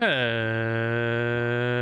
Hello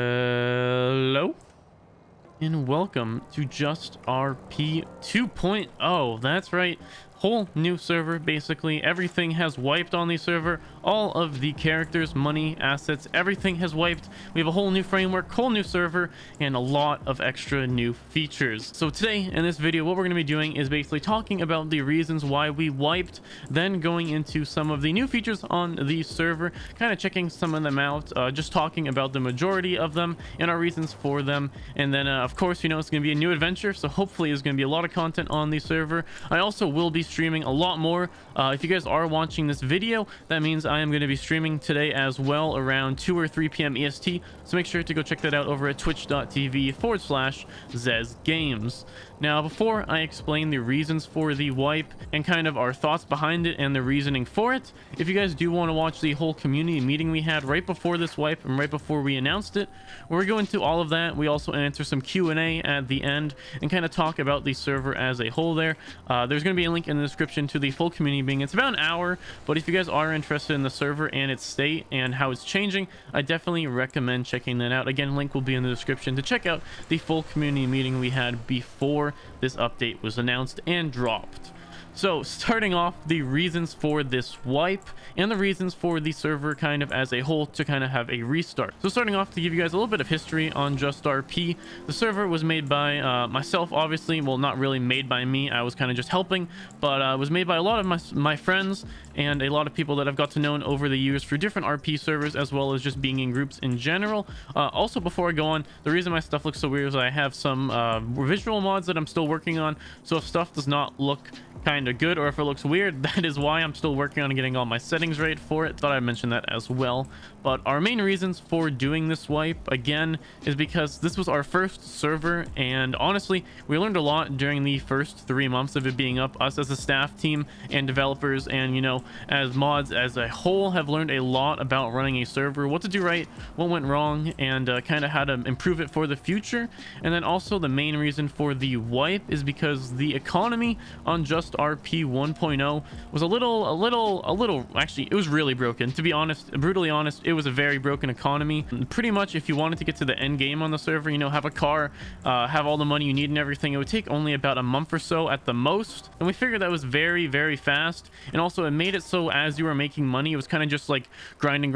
and welcome to JustRP 2.0. That's right, whole new server. Basically everything has wiped on the server. All of the characters, money, assets, everything has wiped. We have a whole new framework, whole new server, and a lot of extra new features. So today in this video, what we're going to be doing is basically talking about the reasons why we wiped, then going into some of the new features on the server, kind of checking some of them out, just talking about the majority of them and our reasons for them. And then of course, you know, it's going to be a new adventure, so hopefully there's going to be a lot of content on the server. I also will be streaming a lot more. If you guys are watching this video, that means I am going to be streaming today as well around 2 or 3 p.m. EST, so make sure to go check that out over at twitch.tv/ZezGames. Now, before I explain the reasons for the wipe and kind of our thoughts behind it and the reasoning for it, if you guys do want to watch the whole community meeting we had right before this wipe and right before we announced it, we're going to all of that. We also answer some Q&A at the end and kind of talk about the server as a whole there. There's going to be a link in the description to the full community meeting. It's about an hour, but if you guys are interested in the server and its state and how it's changing, I definitely recommend checking that out. Again, link will be in the description to check out the full community meeting we had before this update was announced and dropped. So starting off, the reasons for this wipe and the reasons for the server kind of as a whole to kind of have a restart. So starting off, to give you guys a little bit of history on JustRP, the server was made by myself, obviously. Well, not really made by me, I was kind of just helping, but it was made by a lot of my friends and a lot of people that I've got to know over the years through different RP servers, as well as just being in groups in general. Also, before I go on, the reason my stuff looks so weird is I have some visual mods that I'm still working on, so if stuff does not look kind of good or if it looks weird, that is why. I'm still working on getting all my settings right for it. Thought I'd mention that as well. But our main reasons for doing this wipe again is because this was our first server, and honestly we learned a lot during the first 3 months of it being up. Us as a staff team and developers and, you know, as mods as a whole have learned a lot about running a server, what to do right, what went wrong, and kind of how to improve it for the future. And then also the main reason for the wipe is because the economy on JustRP 1.0 was a little actually, it was really broken, to be honest, brutally honest. It was a very broken economy. Pretty much if you wanted to get to the end game on the server, you know, have a car, have all the money you need and everything, it would take only about a month or so at the most. And we figured that was very fast. And also it made it so as you were making money, it was kind of just like grinding,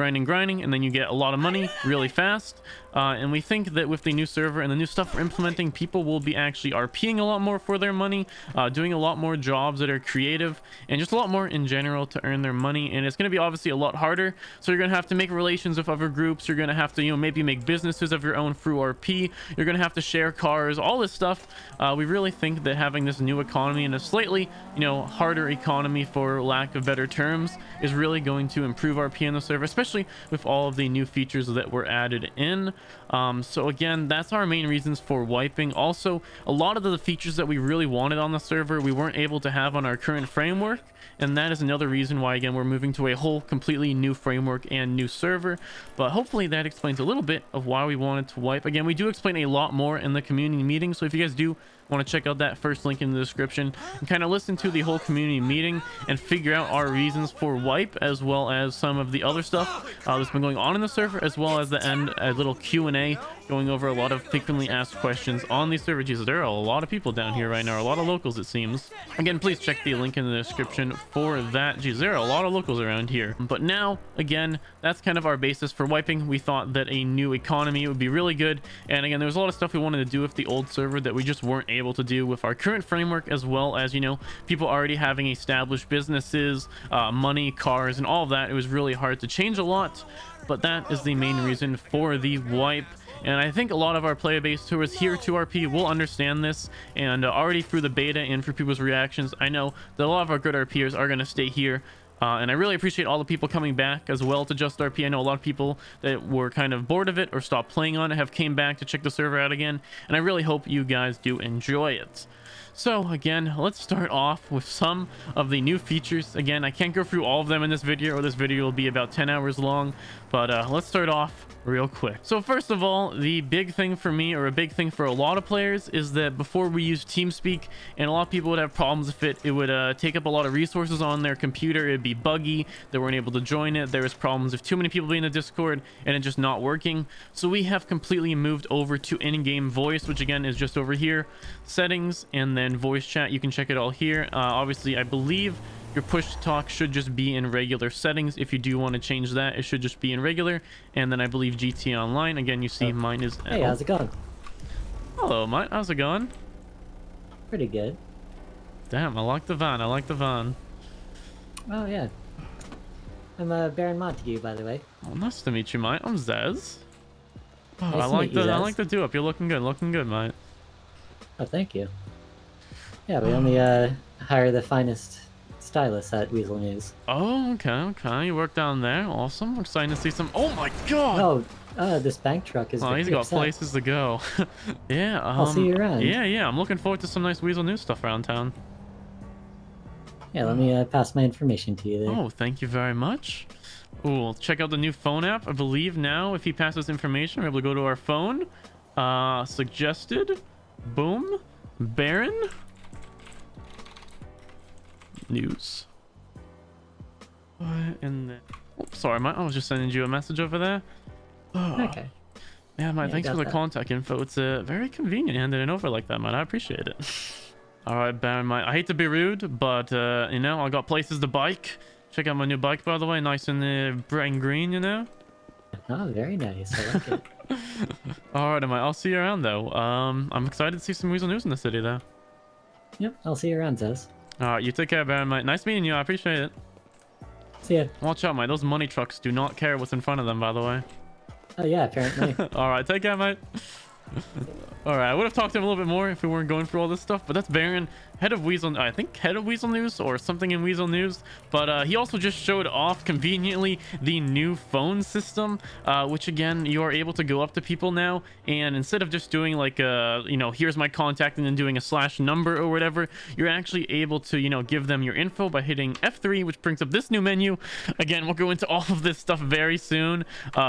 and then you get a lot of money really fast. And we think that with the new server and the new stuff we're implementing, people will be actually RPing a lot more for their money, doing a lot more jobs that are creative, and just a lot more in general to earn their money. And it's going to be obviously a lot harder, so you're going to have to make relations with other groups. You're going to have to, you know, maybe make businesses of your own through RP. You're going to have to share cars, all this stuff. We really think that having this new economy and a slightly, you know, harder economy, for lack of better terms, is really going to improve RP on the server, especially with all of the new features that were added in. So again, that's our main reasons for wiping. Also, a lot of the features that we really wanted on the server we weren't able to have on our current framework, and that is another reason why again we're moving to a whole completely new framework and new server. But hopefully that explains a little bit of why we wanted to wipe. Again, we do explain a lot more in the community meeting, so if you guys do want to check out that first link in the description and kind of listen to the whole community meeting and figure out our reasons for wipe, as well as some of the other stuff that's been going on in the server, as well as the end, a little Q&A going over a lot of frequently asked questions on the server. Jesus, there are a lot of people down here right now, a lot of locals it seems. Again, please check the link in the description for that. Geez, there are a lot of locals around here. But now again, that's kind of our basis for wiping. We thought that a new economy would be really good, and again, there was a lot of stuff we wanted to do with the old server that we just weren't able to do with our current framework, as well as, you know, people already having established businesses, money, cars, and all of that. It was really hard to change a lot, but that is the main reason for the wipe. And I think a lot of our player base who is here to RP will understand this, and already through the beta and for people's reactions, I know that a lot of our good RPers are going to stay here. And I really appreciate all the people coming back as well to JustRP. I know a lot of people that were kind of bored of it or stopped playing on it have came back to check the server out again, and I really hope you guys do enjoy it. So again, let's start off with some of the new features. Again, I can't go through all of them in this video, or this video will be about 10 hours long, but let's start off real quick. So first of all, the big thing for me, or a big thing for a lot of players, is that before we use TeamSpeak, and a lot of people would have problems with it, it would take up a lot of resources on their computer. It'd be buggy, they weren't able to join it, there was problems with too many people being in the Discord and it just not working. So we have completely moved over to in-game voice, which again is just over here, settings, and then voice chat. You can check it all here. Obviously, I believe your push to talk should just be in regular settings. If you do want to change that, it should just be in regular. And then I believe GT Online, again, you see mine is... Hey, how's it going? Hello, mate. How's it going? Pretty good. Damn, I like the van. I like the van. Oh, yeah. I'm Baron Montague, by the way. Oh, nice to meet you, mate. I'm Zez. Oh, Nice I to like meet you, the I Zez. like the do up. You're looking good, mate. Oh, thank you. Yeah, we only hire the finest stylists at Weasel News. Oh, okay. You work down there. Awesome. Excited to see some... Oh my god! Oh, this bank truck is Oh, he's very got upset. places to go. Yeah, I'll see you around. Yeah, I'm looking forward to some nice Weasel News stuff around town. Yeah, let me pass my information to you there. Oh, thank you very much. Ooh, check out the new phone app. I believe now if he passes information, we're able to go to our phone. Suggested. Boom. Baron. News. And then... Oh, sorry, mate. I was just sending you a message over there. Oh. Okay. Yeah, mate, Yeah, thanks got for the that. contact info. It's very convenient handing it over like that, mate. I appreciate it. All right, Baron, mate. I hate to be rude, but, you know, I got places to bike. Check out my new bike, by the way. Nice and bright and green, you know? Oh, very nice. I like it. All right, mate. I'll see you around, though. I'm excited to see some Weasel News in the city, though. Yep, I'll see you around, Zez. All right, you take care, Baron, mate. Nice meeting you. I appreciate it. See ya. Watch out, mate. Those money trucks do not care what's in front of them, by the way. Oh, yeah, apparently. All right, take care, mate. All right, I would have talked to him a little bit more if we weren't going through all this stuff, but that's Baron, head of Weasel, I think head of Weasel News or something in Weasel News. But he also just showed off conveniently the new phone system, which again, you are able to go up to people now, and instead of just doing like you know, here's my contact and then doing a /number or whatever, you're actually able to, you know, give them your info by hitting F3, which brings up this new menu. Again, we'll go into all of this stuff very soon.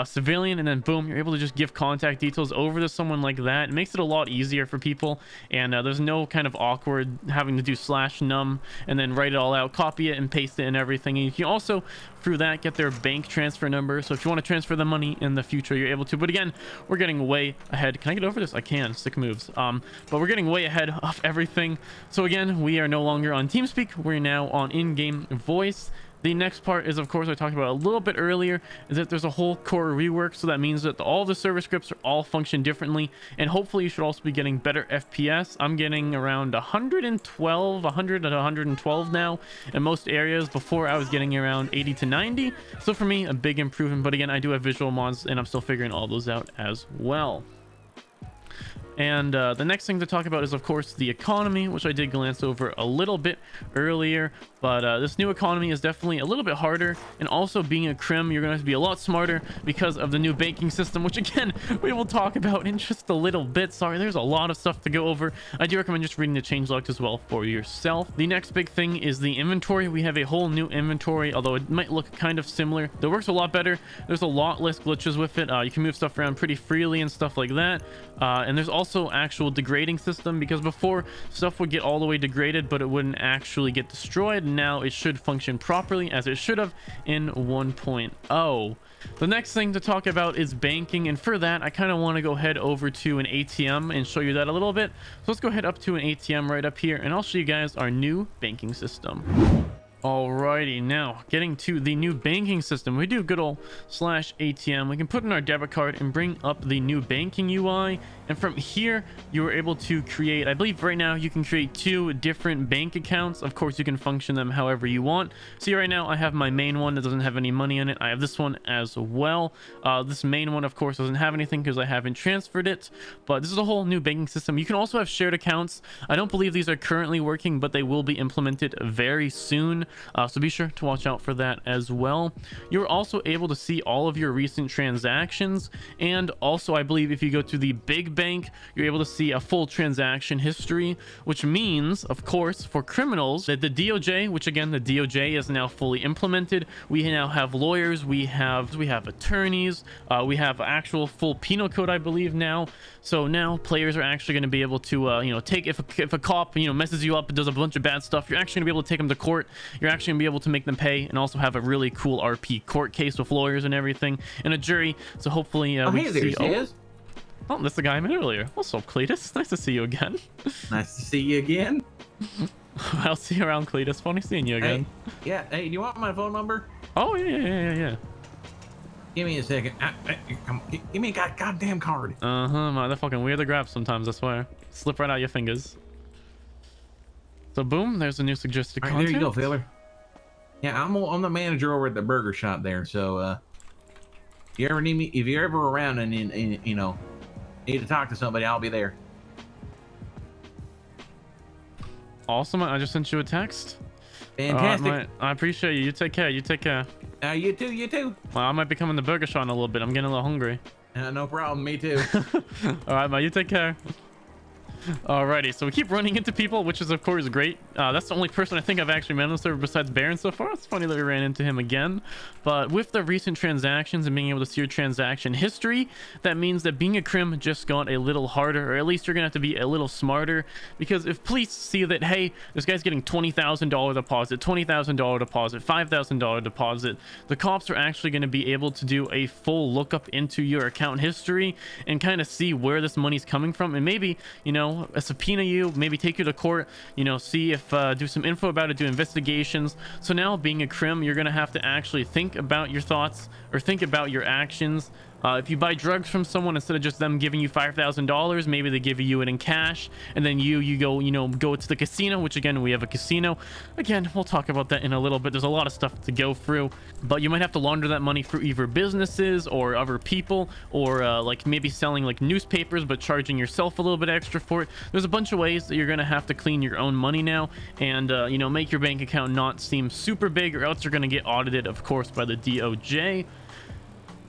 Civilian, and then boom, you're able to just give contact details over to someone like that. It makes it a lot easier for people, and there's no kind of awkward having to do /num and then write it all out, copy it and paste it and everything. And you can also through that get their bank transfer number, so if you want to transfer the money in the future, you're able to. But again, we're getting way ahead. Can I get over this? I can. Sick moves. But we're getting way ahead of everything. So again, we are no longer on TeamSpeak, we're now on in-game voice. The next part is, of course, I talked about a little bit earlier, is that there's a whole core rework. So that means that all the server scripts are all function differently, and hopefully you should also be getting better FPS. I'm getting around 100 to 112 now in most areas. Before I was getting around 80 to 90. So for me, a big improvement. But again, I do have visual mods and I'm still figuring all those out as well. And the next thing to talk about is, of course, the economy, which I did glance over a little bit earlier. But this new economy is definitely a little bit harder. And also, being a crim, you're going to have to be a lot smarter because of the new banking system, which, again, we will talk about in just a little bit. Sorry, there's a lot of stuff to go over. I do recommend just reading the changelog as well for yourself. The next big thing is the inventory. We have a whole new inventory, although it might look kind of similar. It works a lot better. There's a lot less glitches with it. You can move stuff around pretty freely and stuff like that. And there's also actual degrading system, because before stuff would get all the way degraded but it wouldn't actually get destroyed. Now it should function properly as it should have in 1.0. The next thing to talk about is banking, and for that I kind of want to go head over to an ATM and show you that a little bit. So let's go head up to an ATM right up here and I'll show you guys our new banking system. Alrighty, now getting to the new banking system, we do good old /ATM. We can put in our debit card and bring up the new banking UI, and from here you are able to create, I believe right now you can create 2 different bank accounts. Of course, you can function them however you want. See, right now I have my main one that doesn't have any money in it. I have this one as well. This main one, of course, doesn't have anything because I haven't transferred it, but this is a whole new banking system. You can also have shared accounts. I don't believe these are currently working, but they will be implemented very soon. So be sure to watch out for that as well. You're also able to see all of your recent transactions, and also I believe if you go to the big bank, you're able to see a full transaction history, which means, of course, for criminals, that the DOJ, which again, the DOJ is now fully implemented. We now have lawyers, we have attorneys, we have actual full penal code, I believe now. So now players are actually going to be able to take, if a cop messes you up and does a bunch of bad stuff, you're actually going to be able to take them to court. You're actually going to be able to make them pay, and also have a really cool RP court case with lawyers and everything, and a jury. So hopefully we see. Oh, that's the guy I met earlier. What's up, Cletus? Nice to see you again. Nice to see you again. I'll see you around, Cletus. Funny seeing you again. Hey, yeah. Hey, do you want my phone number? Oh yeah. Give me a second. Give me a goddamn card. Man, they're fucking weird to grab sometimes, I swear. Slip right out your fingers. So boom, there's a new suggested content. There you go, fella. Yeah, I'm the manager over at the burger shop there. So if you ever need me, if you're ever around and need to talk to somebody, I'll be there. Awesome. I just sent you a text. Fantastic. I appreciate you. You take care. You too. You too. Well, I might be coming to burger shop in a little bit. I'm getting a little hungry. No problem. Me too. All right, man. You take care. Alrighty, so we keep running into people, which is of course great. That's the only person I think I've actually met on the server besides Baron so far. It's funny that we ran into him again. But with the recent transactions and being able to see your transaction history, that means that being a crim just got a little harder, or at least you're gonna have to be a little smarter. Because if police see that, hey, this guy's getting $20,000 deposit, $20,000 deposit, $5,000 deposit, the cops are actually going to be able to do a full lookup into your account history and kind of see where this money's coming from, and maybe subpoena you, maybe take you to court, see if do some info about it, do investigations. So now being a crim, you're gonna have to actually think about your thoughts or think about your actions. If you buy drugs from someone, instead of just them giving you $5,000, maybe they give you it in cash, and then you go to the casino, which again, we have a casino. Again, we'll talk about that in a little bit. There's a lot of stuff to go through, but you might have to launder that money through either businesses or other people, or like maybe selling like newspapers, but charging yourself a little bit extra for it. There's a bunch of ways that you're gonna have to clean your own money now, and make your bank account not seem super big, or else you're gonna get audited, of course, by the DOJ.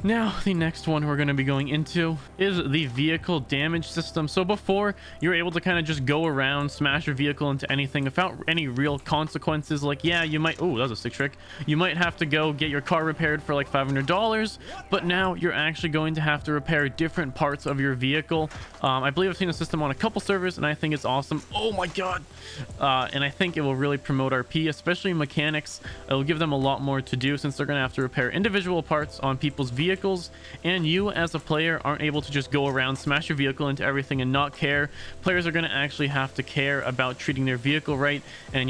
Now, the next one we're going to be going into is the vehicle damage system. So before, you're able to kind of just go around, smash your vehicle into anything without any real consequences. Like, yeah, you might, oh, that was a sick trick. You might have to go get your car repaired for like $500, but now you're actually going to have to repair different parts of your vehicle. I believe I've seen the system on a couple servers, and I think it's awesome. Oh my God. And I think it will really promote RP, especially mechanics. It'll give them a lot more to do, since they're going to have to repair individual parts on people's vehicles. And you as a player aren't able to just go around, smash your vehicle into everything and not care. Players are going to actually have to care about treating their vehicle right, and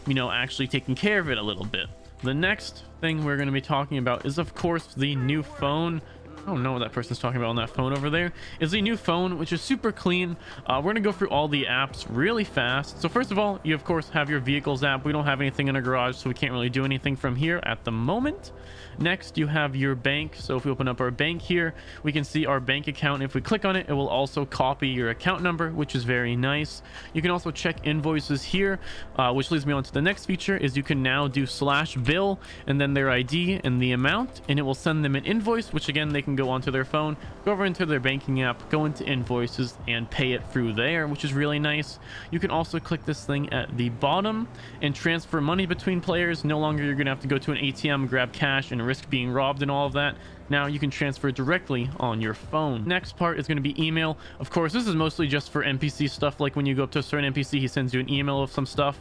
actually taking care of it a little bit. The next thing we're going to be talking about is, of course, the new phone. I don't know what that person's talking about on that phone over there. Is the new phone, which is super clean. We're going to go through all the apps really fast. So first of all, you of course have your vehicles app. We don't have anything in our garage, so we can't really do anything from here at the moment. Next, you have your bank. So if we open up our bank here, we can see our bank account. If we click on it, it will also copy your account number, which is very nice. You can also check invoices here, which leads me on to the next feature, is you can now do /bill and then their ID and the amount, and it will send them an invoice, which again, they can go onto their phone, go over into their banking app, go into invoices, and pay it through there, which is really nice. You can also click this thing at the bottom and transfer money between players. No longer you're gonna have to go to an ATM, grab cash, and risk being robbed and all of that. Now you can transfer directly on your phone. Next part is going to be email. Of course, this is mostly just for NPC stuff. Like when you go up to a certain NPC, he sends you an email of some stuff.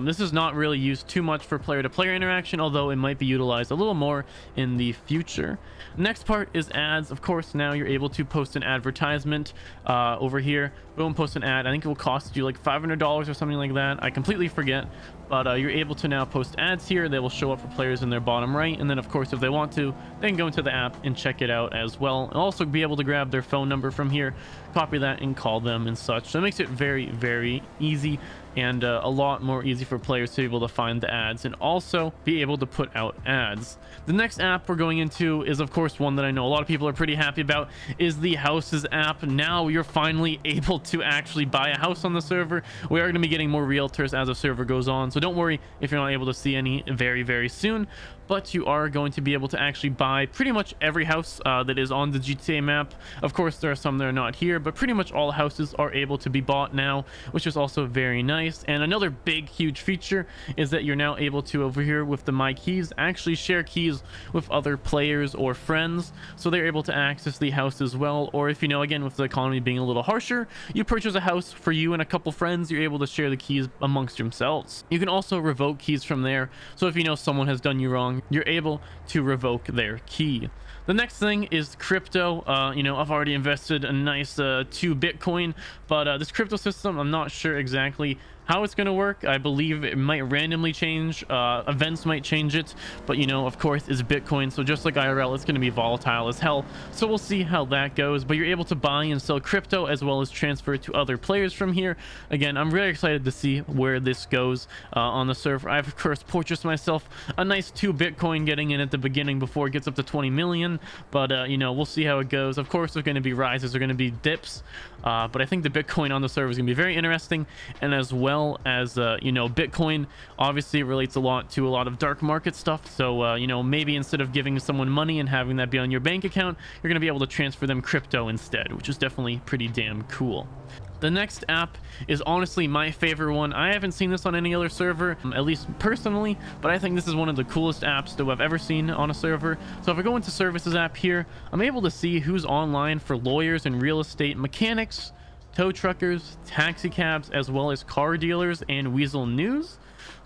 This is not really used too much for player-to-player interaction, although it might be utilized a little more in the future. Next part is ads. Of course, now you're able to post an advertisement over here. Boom, post an ad. I think it will cost you like $500 or something like that. I completely forget. But you're able to now post ads here. They will show up for players in their bottom right. And then, of course, if they want to, they can go into the app and check it out as well. And also be able to grab their phone number from here, copy that, and call them and such. So it makes it very, very easy. and a lot more easy for players to be able to find the ads and also be able to put out ads. The next app we're going into is, of course, one that I know a lot of people are pretty happy about, is the houses app. Now you're finally able to actually buy a house on the server. We are going to be getting more realtors as the server goes on, so don't worry if you're not able to see any very soon, but you are going to be able to actually buy pretty much every house that is on the GTA map. Of course, there are some that are not here, but pretty much all houses are able to be bought now, which is also very nice. And another big huge feature is that you're now able to, over here with the My Keys, actually share keys with other players or friends, so they're able to access the house as well. Or if you know, again, with the economy being a little harsher, you purchase a house for you and a couple friends, you're able to share the keys amongst yourselves. You can also revoke keys from there, so if you know someone has done you wrong, you're able to revoke their key. The next thing is crypto. You know, I've already invested a nice 2 Bitcoin, but this crypto system, I'm not sure exactly how it's going to work. I believe it might randomly change, events might change it, but you know, of course, it's Bitcoin, so just like IRL, it's going to be volatile as hell, so we'll see how that goes. But you're able to buy and sell crypto as well as transfer it to other players from here. Again, I'm really excited to see where this goes on the server. I've of course purchased myself a nice 2 Bitcoin getting in at the beginning before it gets up to 20 million, but you know, we'll see how it goes. Of course, there's going to be rises, there's going to be dips, but I think the Bitcoin on the server is going to be very interesting. And as well as you know, Bitcoin obviously relates a lot to a lot of dark market stuff, so you know, maybe instead of giving someone money and having that be on your bank account, you're going to be able to transfer them crypto instead, which is definitely pretty damn cool. The next app is honestly my favorite one. I haven't seen this on any other server, at least personally, but I think this is one of the coolest apps that I've ever seen on a server. So if I go into services app here, I'm able to see who's online for lawyers and real estate mechanics, tow truckers, taxi cabs, as well as car dealers and Weasel News.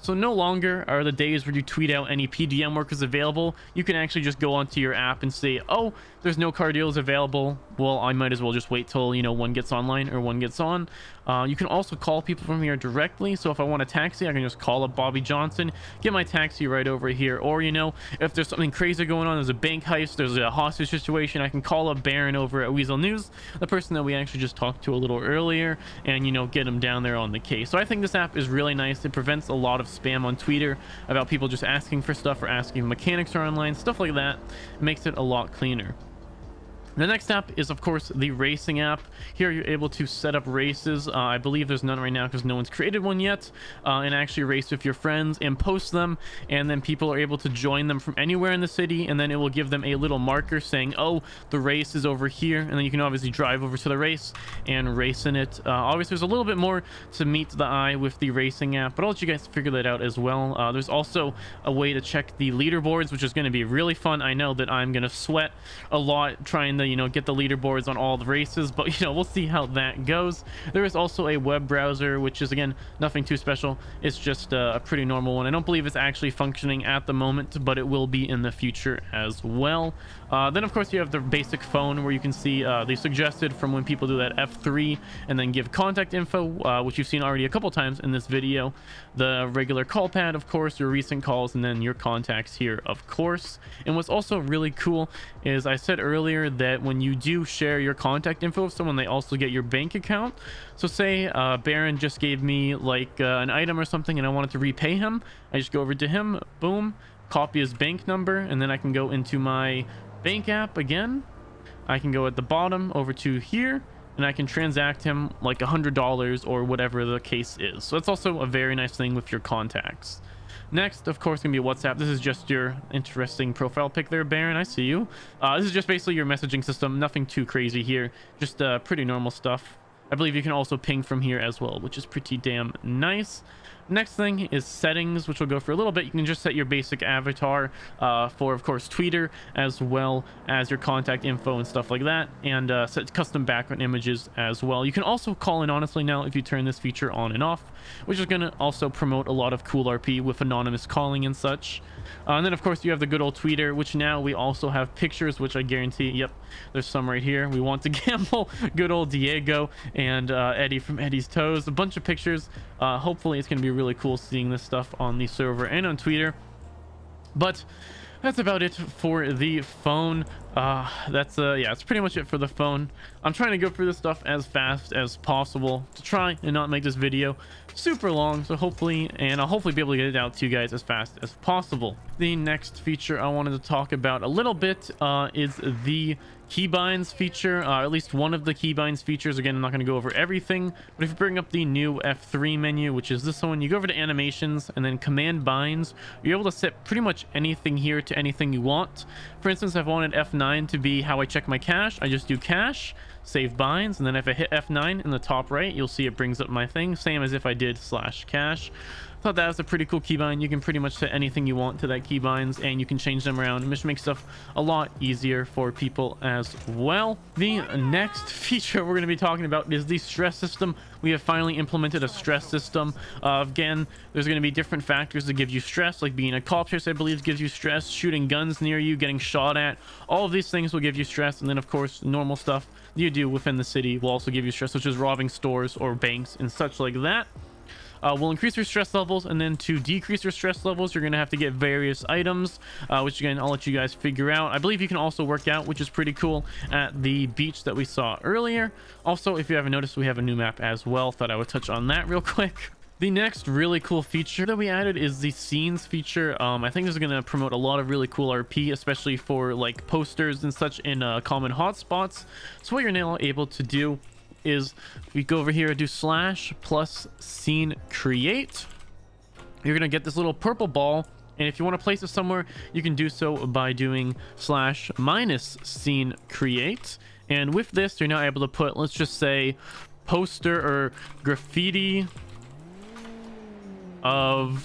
So no longer are the days where you tweet out any PDM workers available. You can actually just go onto your app and say, oh, there's no car deals available. Well, I might as well just wait till, you know, one gets online or one gets on. You can also call people from here directly. So if I want a taxi, I can just call up Bobby Johnson, get my taxi right over here. Or, you know, if there's something crazy going on, there's a bank heist, there's a hostage situation, I can call up Baron over at Weasel News, the person that we actually just talked to a little earlier, and, you know, get him down there on the case. So I think this app is really nice. It prevents a lot of spam on Twitter about people just asking for stuff or asking if mechanics are online, stuff like that. It makes it a lot cleaner. The next app is, of course, the racing app. Here you're able to set up races. I believe there's none right now because no one's created one yet, and actually race with your friends and post them, and then people are able to join them from anywhere in the city, and then it will give them a little marker saying, oh, the race is over here, and then you can obviously drive over to the race and race in it. Obviously there's a little bit more to meet the eye with the racing app, but I'll let you guys figure that out as well. There's also a way to check the leaderboards, which is going to be really fun. I know that I'm going to sweat a lot trying to, you know, get the leaderboards on all the races, but you know, we'll see how that goes. There is also a web browser, which is again nothing too special. It's just a pretty normal one. I don't believe it's actually functioning at the moment, but it will be in the future as well. Then of course you have the basic phone where you can see they suggested from when people do that F3 and then give contact info, which you've seen already a couple times in this video. The regular call pad, of course, your recent calls, and then your contacts here, of course. And what's also really cool is I said earlier that when you do share your contact info with someone, they also get your bank account. So say Baron just gave me like an item or something and I wanted to repay him. I just go over to him, boom, copy his bank number, and then I can go into my bank app again. I can go at the bottom over to here, and I can transact him like $100 or whatever the case is. So that's also a very nice thing with your contacts. Next, of course, gonna be WhatsApp. This is just your interesting profile pic there, Baron. I see you. This is just basically your messaging system. Nothing too crazy here. Just pretty normal stuff. I believe you can also ping from here as well, which is pretty damn nice. Next thing is settings, which we'll go for a little bit. You can just set your basic avatar for, of course, Twitter, as well as your contact info and stuff like that, and set custom background images as well. You can also call in honestly now if you turn this feature on and off, which is going to also promote a lot of cool RP with anonymous calling and such. And then, of course, you have the good old tweeter, which now we also have pictures, which I guarantee, yep, there's some right here. We want to gamble. Good old Diego and Eddie from Eddie's Toes. A bunch of pictures. Hopefully, it's going to be really cool seeing this stuff on the server and on Twitter. But that's about it for the phone. That's yeah, it's pretty much it for the phone. I'm trying to go through this stuff as fast as possible to try and not make this video super long, so hopefully, and I'll hopefully be able to get it out to you guys as fast as possible. The next feature I wanted to talk about a little bit is the keybinds feature, at least one of the keybinds features. Again, I'm not going to go over everything, but if you bring up the new F3 menu, which is this one, you go over to animations and then command binds, you're able to set pretty much anything here to anything you want. For instance, if I wanted F9 to be how I check my cache, I just do cache, save binds, and then if I hit F9 in the top right, you'll see it brings up my thing, same as if I did /cache. Thought that was a pretty cool keybind. You can pretty much set anything you want to that keybinds, and you can change them around, which makes stuff a lot easier for people as well. The next feature we're going to be talking about is the stress system. We have finally implemented a stress system. Again, there's going to be different factors that give you stress, like being a cop chase, I believe, gives you stress, shooting guns near you, getting shot at. All of these things will give you stress, and then of course normal stuff you do within the city will also give you stress, such as robbing stores or banks and such like that. Will increase your stress levels, and then to decrease your stress levels, you're going to have to get various items, which again, I'll let you guys figure out. I believe you can also work out, which is pretty cool, at the beach that we saw earlier. Also, if you haven't noticed, we have a new map as well. Thought I would touch on that real quick. The next really cool feature that we added is the scenes feature. I think this is going to promote a lot of really cool RP, especially for like posters and such in common hotspots. So what you're now able to do is we go over here, do / scene create. You're gonna get this little purple ball, and if you want to place it somewhere, you can do so by doing / scene create. And with this, you're now able to put, let's just say, poster or graffiti of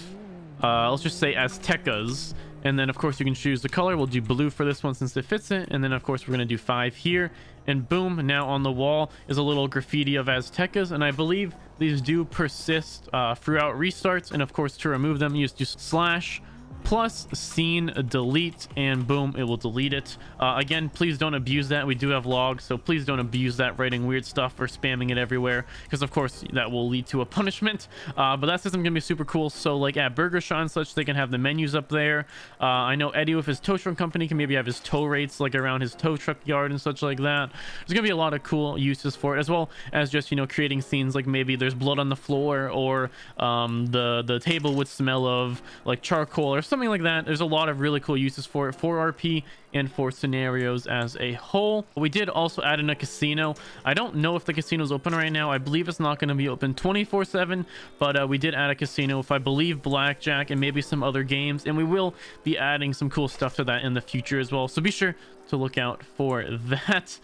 let's just say Aztecas. And then of course you can choose the color. We'll do blue for this one since it fits it, and then of course we're going to do 5 here, and boom, now on the wall is a little graffiti of Aztecas. And I believe these do persist throughout restarts, and of course to remove them you just do + scene delete, and boom, it will delete it. Again, please don't abuse that. We do have logs, so please don't abuse that, writing weird stuff or spamming it everywhere, because of course that will lead to a punishment. But that system can be super cool. So like at Burger Shot and such, they can have the menus up there. I know Eddie with his tow truck company can maybe have his tow rates like around his tow truck yard and such like that. There's gonna be a lot of cool uses for it, as well as just, you know, creating scenes like maybe there's blood on the floor, or the table would smell of like charcoal or something like that. There's a lot of really cool uses for it, for RP and for scenarios as a whole. We did also add in a casino. I don't know if the casino is open right now. I believe it's not going to be open 24/7, but we did add a casino with, I believe, blackjack and maybe some other games, and we will be adding some cool stuff to that in the future as well, so be sure to look out for that.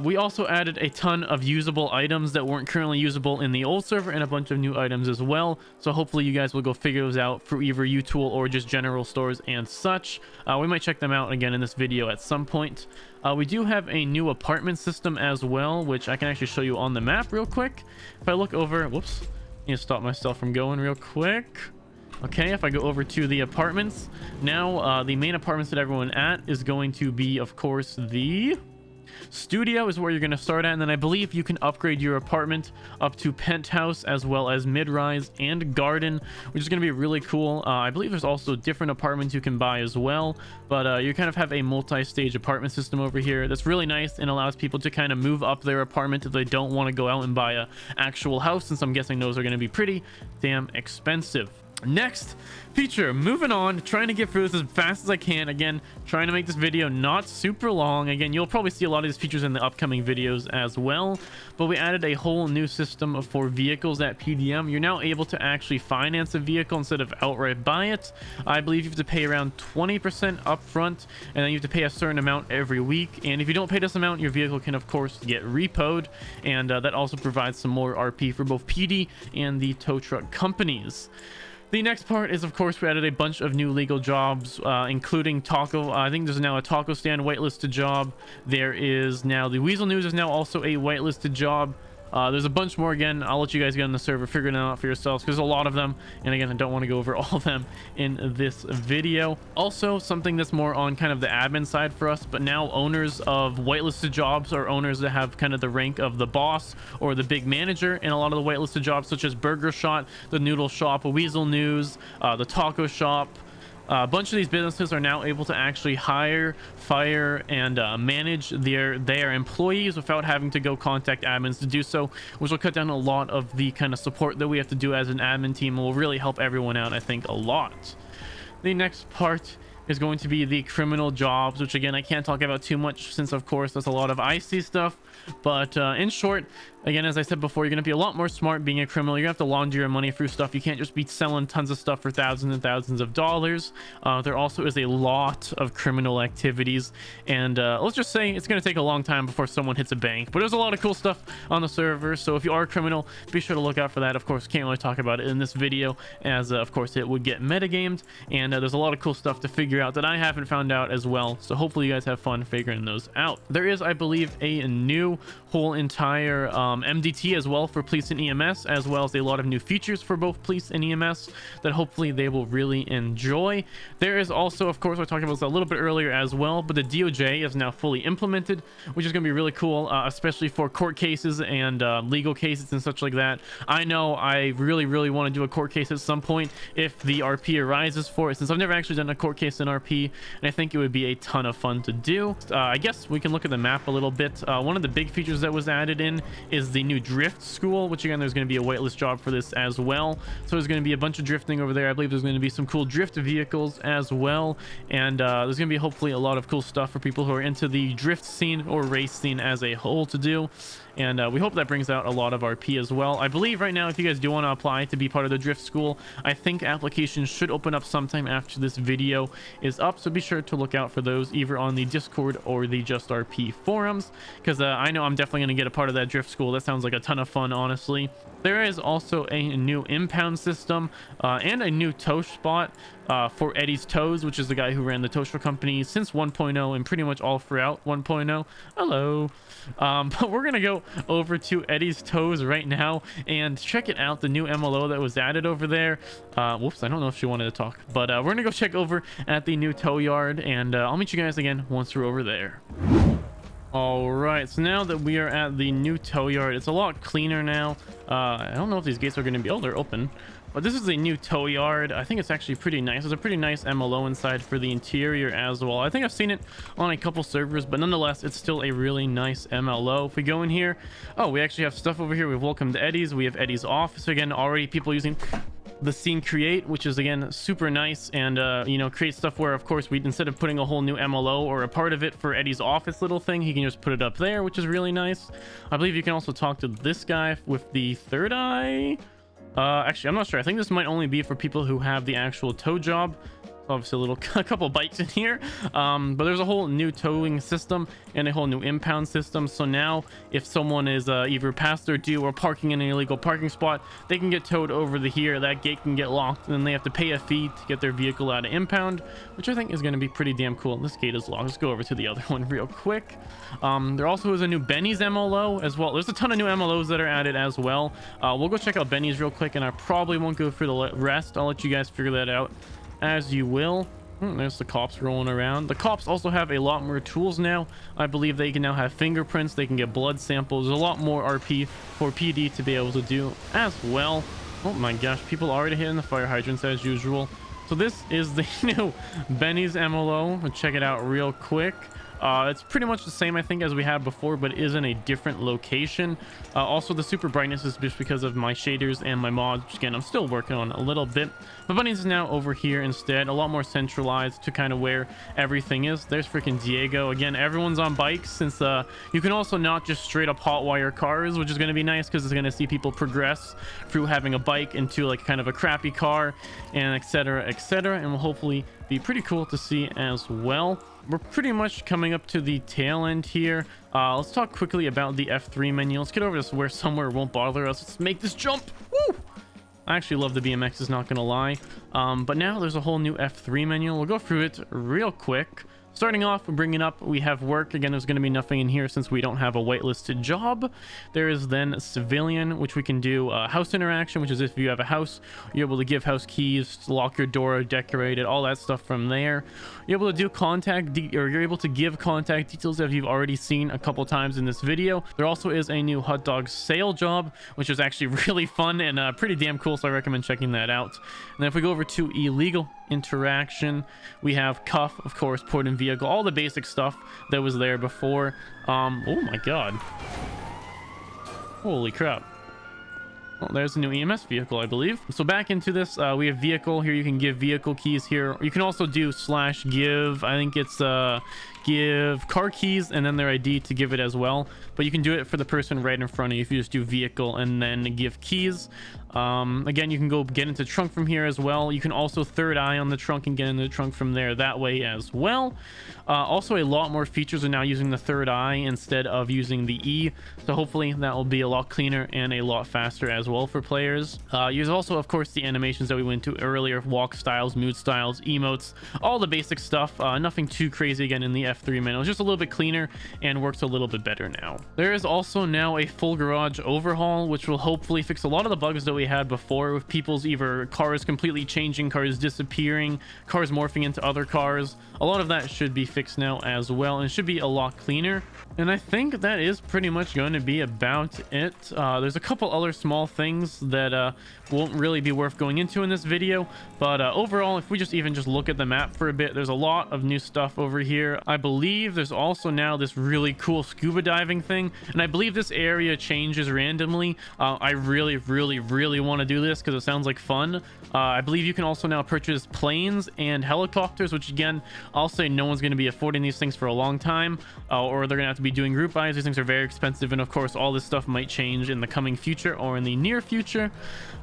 We also added a ton of usable items that weren't currently usable in the old server, and a bunch of new items as well. So hopefully you guys will go figure those out for either uTool or just general stores and such. We might check them out again in this video at some point. We do have a new apartment system as well, which I can actually show you on the map real quick. If I look over, whoops, I need to stop myself from going real quick. Okay, if I go over to the apartments, now the main apartments that everyone at is going to be, of course, the studio is where you're going to start at, and then I believe you can upgrade your apartment up to penthouse, as well as mid-rise and garden, which is going to be really cool. I believe there's also different apartments you can buy as well, but you kind of have a multi-stage apartment system over here that's really nice and allows people to kind of move up their apartment if they don't want to go out and buy a actual house, since I'm guessing those are going to be pretty damn expensive. Next feature, moving on, trying to get through this as fast as I can. Again, trying to make this video not super long. Again, you'll probably see a lot of these features in the upcoming videos as well, but we added a whole new system for vehicles at PDM. You're now able to actually finance a vehicle instead of outright buy it. I believe you have to pay around 20% upfront, and then you have to pay a certain amount every week, and if you don't pay this amount, your vehicle can of course get repoed, and that also provides some more RP for both PD and the tow truck companies. The next part is, of course, we added a bunch of new legal jobs, including taco. I think there's now a taco stand whitelisted job. There is now the Weasel News is now also a whitelisted job. There's a bunch more. Again, I'll let you guys get on the server, figure it out for yourselves, because there's a lot of them, and again, I don't want to go over all of them in this video. Also, something that's more on kind of the admin side for us, but now owners of whitelisted jobs are owners that have kind of the rank of the boss or the big manager in a lot of the whitelisted jobs, such as Burger Shot, the Noodle Shop, Weasel News, the Taco Shop, A bunch of these businesses are now able to actually hire, fire, and manage their employees without having to go contact admins to do so, which will cut down a lot of the kind of support that we have to do as an admin team, and will really help everyone out, I think, a lot. The next part is going to be the criminal jobs, which again I can't talk about too much since of course that's a lot of icy stuff, but in short, again, as I said before, you're going to be a lot more smart being a criminal. You're going to have to launder your money through stuff. You can't just be selling tons of stuff for thousands and thousands of dollars. There also is a lot of criminal activities, and let's just say it's going to take a long time before someone hits a bank, but there's a lot of cool stuff on the server. So if you are a criminal, be sure to look out for that. Of course, can't really talk about it in this video, as of course it would get metagamed, and there's a lot of cool stuff to figure out that I haven't found out as well. So hopefully you guys have fun figuring those out. There is, I believe, a new whole entire MDT as well for police and EMS, as well as a lot of new features for both police and EMS that hopefully they will really enjoy. There is also, of course, I talked about this a little bit earlier as well, but the DOJ is now fully implemented, which is going to be really cool, especially for court cases and legal cases and such like that. I know I really want to do a court case at some point if the RP arises for it, since I've never actually done a court case in RP, and I think it would be a ton of fun to do. I guess we can look at the map a little bit. One of the big features that was added in is the new drift school, which again, there's going to be a whitelist job for this as well. So there's going to be a bunch of drifting over there. I believe there's going to be some cool drift vehicles as well, and there's going to be hopefully a lot of cool stuff for people who are into the drift scene or race scene as a whole to do. And we hope that brings out a lot of RP as well. I believe right now, if you guys do want to apply to be part of the drift school, I think applications should open up sometime after this video is up, so be sure to look out for those either on the Discord or the JustRP forums, because I know I'm definitely going to get a part of that drift school. That sounds like a ton of fun, honestly. There is also a new impound system and a new tow spot for Eddie's Tows, which is the guy who ran the toaster company since 1.0 and pretty much all throughout 1.0. Hello. But we're gonna go over to Eddie's Tows right now and check it out, the new MLO that was added over there. Whoops, I don't know if she wanted to talk, but we're gonna go check over at the new tow yard, and I'll meet you guys again once we're over there. All right, so now that we are at the new tow yard, it's a lot cleaner now. I don't know if these gates are going to be, oh, they're open, but this is a new tow yard. I think it's actually pretty nice. There's a pretty nice MLO inside for the interior as well. I think I've seen it on a couple servers, but nonetheless, it's still a really nice MLO. If we go in here, oh, we actually have stuff over here. We've welcomed Eddie's. We have Eddie's office again, already people using the scene create, which is again super nice, and you know, create stuff where of course we, instead of putting a whole new MLO or a part of it for Eddie's office little thing, he can just put it up there, which is really nice. I believe you can also talk to this guy with the third eye. Actually, I'm not sure. I think this might only be for people who have the actual tow job. Obviously a couple bikes in here, but there's a whole new towing system and a whole new impound system. So now if someone is either past their due or parking in an illegal parking spot, they can get towed over to here. That gate can get locked, and then they have to pay a fee to get their vehicle out of impound, which I think is going to be pretty damn cool. This gate is locked. Let's go over to the other one real quick. There also is a new Benny's MLO as well. There's a ton of new MLOs that are added as well. We'll go check out Benny's real quick, and I probably won't go through the rest. I'll let you guys figure that out as you will. There's the cops rolling around. The cops also have a lot more tools now. I believe they can now have fingerprints, they can get blood samples. There's a lot more RP for PD to be able to do as well. Oh my gosh, people already hitting the fire hydrants as usual. So this is the new Benny's MLO. We'll check it out real quick. It's pretty much the same, I think, as we had before, but it is in a different location. Also, the super brightness is just because of my shaders and my mods, which again, I'm still working on a little bit. But Bunny's is now over here instead, a lot more centralized to kind of where everything is. There's freaking Diego. Again, everyone's on bikes, since you can also not just straight up hotwire cars, which is going to be nice because it's going to see people progress through having a bike into like kind of a crappy car, and etc, and will hopefully be pretty cool to see as well. We're pretty much coming up to the tail end here. Let's talk quickly about the F3 menu. Let's get over to where somewhere won't bother us. Let's make this jump. Woo! I actually love the BMX, not gonna lie. But now there's a whole new F3 menu. We'll go through it real quick. Starting off, we're bringing up, we have work. Again, there's going to be nothing in here since we don't have a whitelisted job. There is then civilian, which we can do house interaction, which is if you have a house, you're able to give house keys, lock your door, decorate it, all that stuff from there. You're able to do contact, or you're able to give contact details that you've already seen a couple times in this video. There also is a new hot dog sale job, which is actually really fun and pretty damn cool, so I recommend checking that out. And then if we go over to illegal, interaction. We have cuff, of course, port in vehicle, all the basic stuff that was there before. Oh my god, holy crap. Well, there's a new EMS vehicle, I believe. So back into this, we have vehicle here. You can give vehicle keys here. You can also do /give, I think it's give car keys and then their ID to give it as well, but you can do it for the person right in front of you if you just do vehicle and then give keys. Again, you can go get into trunk from here as well. You can also third eye on the trunk and get into the trunk from there that way as well. Also, a lot more features are now using the third eye instead of using the E, so hopefully that will be a lot cleaner and a lot faster as well for players. There's also, of course, the animations that we went to earlier, walk styles, mood styles, emotes, all the basic stuff. Nothing too crazy again in the F3 menu. It's just a little bit cleaner and works a little bit better now. There is also now a full garage overhaul, which will hopefully fix a lot of the bugs that we had before with people's either cars completely changing, cars disappearing, cars morphing into other cars. A lot of that should be fixed now as well, and should be a lot cleaner. And I think that is pretty much going to be about it. There's a couple other small things that won't really be worth going into in this video, but overall, if we just look at the map for a bit, there's a lot of new stuff over here. I believe there's also now this really cool scuba diving thing, and I believe this area changes randomly. I really want to do this because it sounds like fun. I believe you can also now purchase planes and helicopters, which again, I'll say no one's going to be affording these things for a long time, or they're going to have to be doing group buys. These things are very expensive, and of course all this stuff might change in the coming future or in the near future.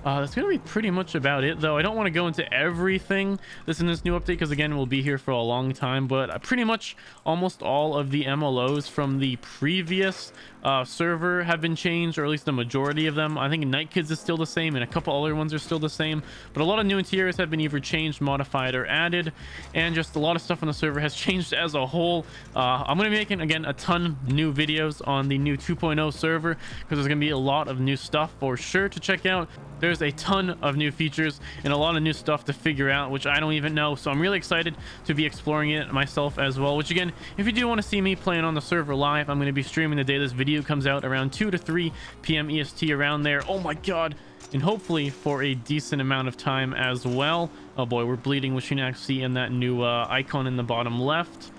That's going to be pretty much about it, though. I don't want to go into everything that's in this new update because again, we'll be here for a long time, but pretty much almost all of the MLOs from the previous server have been changed, or at least the majority of them. I think Night Kids is still the same, and a couple other ones are still the same, but a lot of new interiors have been either changed, modified, or added, and just a lot of stuff on the server has changed as a whole. I'm going to be making again a ton new videos on the new 2.0 server because there's going to be a lot of new stuff for sure to check out. There's a ton of new features and a lot of new stuff to figure out, which I don't even know, so I'm really excited to be exploring it myself as well. Which again, if you do want to see me playing on the server live, I'm going to be streaming the day this video comes out, around 2 to 3 p.m. EST, around there. Oh my god, and hopefully for a decent amount of time as well. Oh boy, we're bleeding, which you can actually see in that new icon in the bottom left.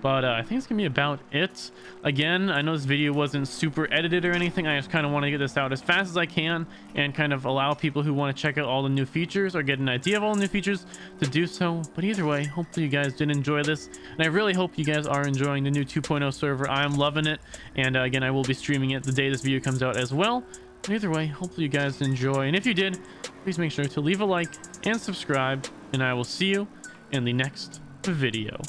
But I think it's gonna be about it. Again, I know this video wasn't super edited or anything. I just kind of want to get this out as fast as I can and kind of allow people who want to check out all the new features or get an idea of all the new features to do so. But either way, hopefully you guys did enjoy this, and I really hope you guys are enjoying the new 2.0 server. I'm loving it, and again, I will be streaming it the day this video comes out as well. But either way, hopefully you guys enjoy, and if you did, please make sure to leave a like and subscribe, and I will see you in the next video.